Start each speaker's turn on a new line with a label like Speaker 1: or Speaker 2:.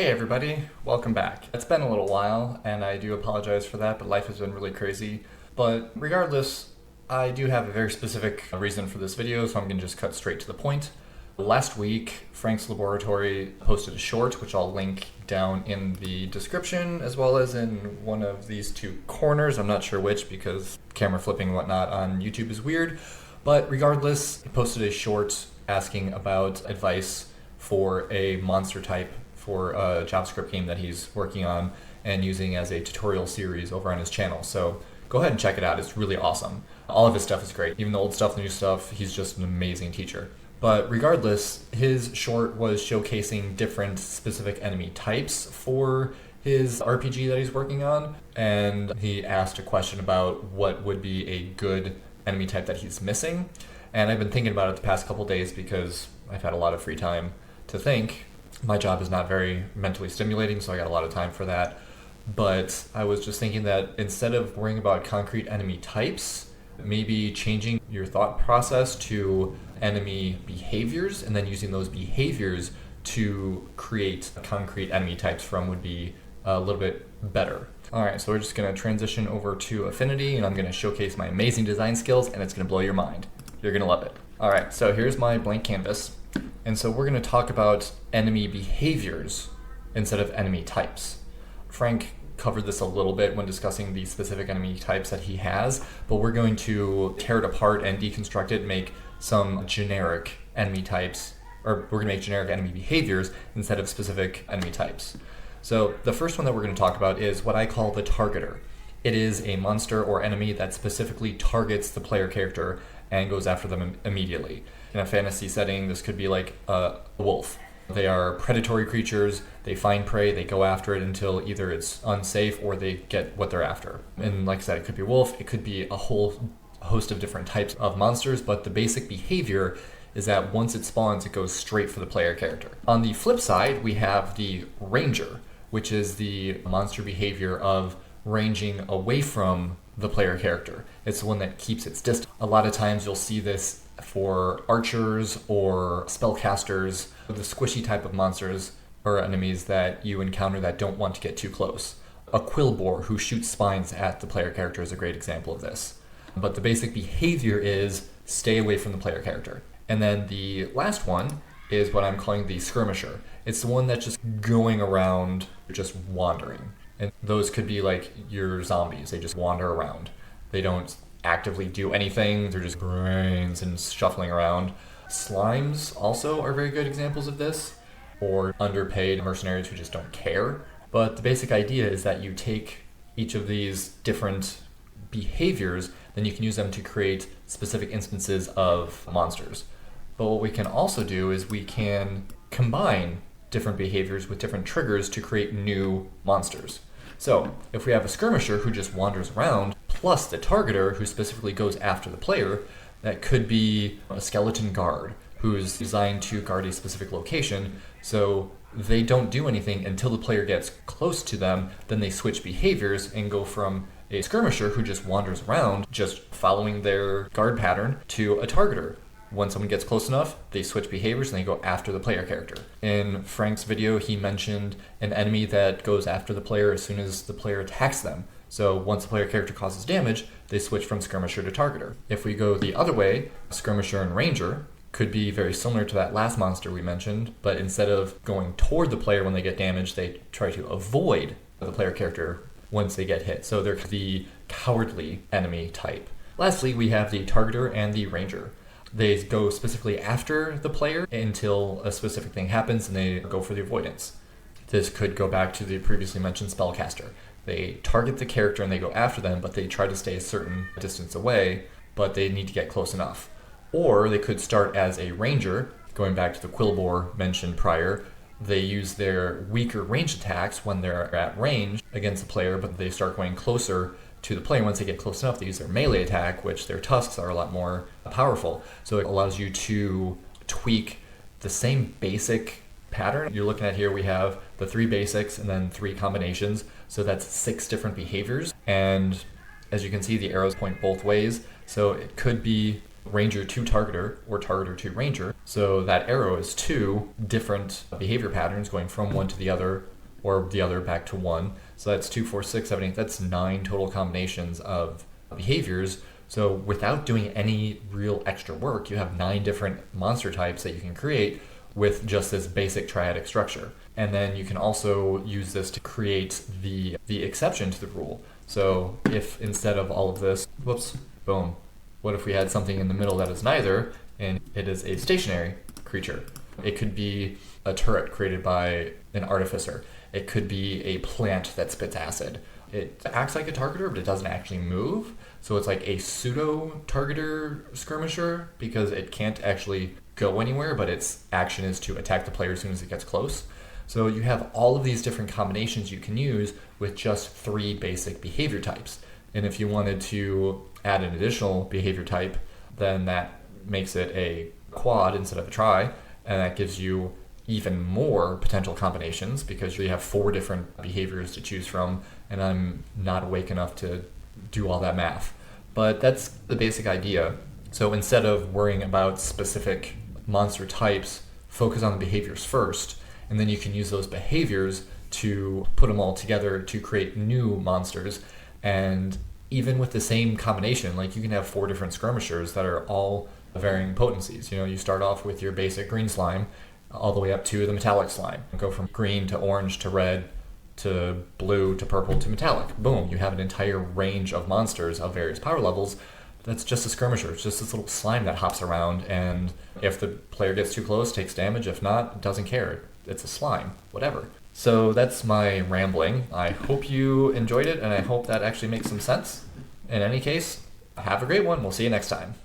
Speaker 1: Hey everybody, welcome back. It's been a little while, and I do apologize for that, but life has been really crazy. But regardless, I do have a very specific reason for this video, so I'm going to just cut straight to the point. Last week, Frank's Laboratory posted a short, which I'll link down in the description, as well as in one of these two corners. I'm not sure which, because camera flipping and whatnot on YouTube is weird. But regardless, he posted a short asking about advice for a monster type for a JavaScript game that he's working on and using as a tutorial series over on his channel. So go ahead and check it out. It's really awesome. All of his stuff is great. Even the old stuff, the new stuff, he's just an amazing teacher. But regardless, his short was showcasing different specific enemy types for his RPG that he's working on. And he asked a question about what would be a good enemy type that he's missing. And I've been thinking about it the past couple days because I've had a lot of free time to think. My job is not very mentally stimulating, so I got a lot of time for that. But I was just thinking that instead of worrying about concrete enemy types, maybe changing your thought process to enemy behaviors and then using those behaviors to create concrete enemy types from would be a little bit better. All right, so we're just going to transition over to Affinity, and I'm going to showcase my amazing design skills, and it's going to blow your mind. You're going to love it. All right, so here's my blank canvas. And so we're going to talk about enemy behaviors instead of enemy types. Frank covered this a little bit when discussing the specific enemy types that he has, but we're going to tear it apart and deconstruct it, make some generic enemy types, or we're going to make generic enemy behaviors instead of specific enemy types. So the first one that we're going to talk about is what I call the targeter. It is a monster or enemy that specifically targets the player character and goes after them immediately. In a fantasy setting, this could be like a wolf. They are predatory creatures, they find prey, they go after it until either it's unsafe or they get what they're after. And like I said, it could be a wolf, it could be a whole host of different types of monsters, but the basic behavior is that once it spawns, it goes straight for the player character. On the flip side, we have the ranger, which is the monster behavior of ranging away from the player character. It's the one that keeps its distance. A lot of times you'll see this for archers or spellcasters, the squishy type of monsters or enemies that you encounter that don't want to get too close. A quillboar who shoots spines at the player character is a great example of this. But the basic behavior is stay away from the player character. And then the last one is what I'm calling the skirmisher. It's the one that's just going around, just wandering. And those could be like your zombies. They just wander around. They don't actively do anything. They're just brains and shuffling around. Slimes also are very good examples of this, or underpaid mercenaries who just don't care. But the basic idea is that you take each of these different behaviors, then you can use them to create specific instances of monsters. But what we can also do is we can combine different behaviors with different triggers to create new monsters. So if we have a skirmisher who just wanders around, plus the targeter who specifically goes after the player, that could be a skeleton guard who's designed to guard a specific location, so they don't do anything until the player gets close to them, then they switch behaviors and go from a skirmisher who just wanders around, just following their guard pattern, to a targeter. When someone gets close enough, they switch behaviors and they go after the player character. In Frank's video, he mentioned an enemy that goes after the player as soon as the player attacks them. So once the player character causes damage, they switch from skirmisher to targeter. If we go the other way, skirmisher and ranger could be very similar to that last monster we mentioned, but instead of going toward the player when they get damaged, they try to avoid the player character once they get hit. So they're the cowardly enemy type. Lastly, we have the targeter and the ranger. They go specifically after the player until a specific thing happens and they go for the avoidance. This could go back to the previously mentioned spellcaster. They target the character and they go after them, but they try to stay a certain distance away, but they need to get close enough. Or they could start as a ranger, going back to the quillboar mentioned prior. They use their weaker range attacks when they're at range against the player, but they start going closer to the player. Once they get close enough, they use their melee attack, which their tusks are a lot more powerful. So it allows you to tweak the same basic pattern. You're looking at here, we have the 3 basics and then 3 combinations. So that's 6 different behaviors. And as you can see, the arrows point both ways. So it could be Ranger to Targeter or Targeter to Ranger. So that arrow is 2 different behavior patterns going from one to the other, or the other back to 1. So that's 2, 4, 6, 7, 8. That's 9 total combinations of behaviors. So without doing any real extra work, you have 9 different monster types that you can create with just this basic triadic structure. And then you can also use this to create the exception to the rule. So if instead of all of this, whoops, boom, what if we had something in the middle that is neither, and it is a stationary creature? It could be a turret created by an artificer. It could be a plant that spits acid. It acts like a targeter, but it doesn't actually move. So it's like a pseudo targeter skirmisher because it can't actually go anywhere, but its action is to attack the player as soon as it gets close. So you have all of these different combinations you can use with just 3 basic behavior types. And if you wanted to add an additional behavior type, then that makes it a quad instead of a tri, and that gives you even more potential combinations because you have 4 different behaviors to choose from, and I'm not awake enough to do all that math. But that's the basic idea. So instead of worrying about specific monster types, focus on the behaviors first, and then you can use those behaviors to put them all together to create new monsters. And even with the same combination, like you can have 4 different skirmishers that are all varying potencies. You start off with your basic green slime all the way up to the metallic slime. Go from green to orange to red to blue to purple to metallic. Boom, you have an entire range of monsters of various power levels. That's just a skirmisher. It's just this little slime that hops around, and if the player gets too close, takes damage. If not, doesn't care. It's a slime, whatever. So that's my rambling. I hope you enjoyed it, and I hope that actually makes some sense. In any case, have a great one. We'll see you next time.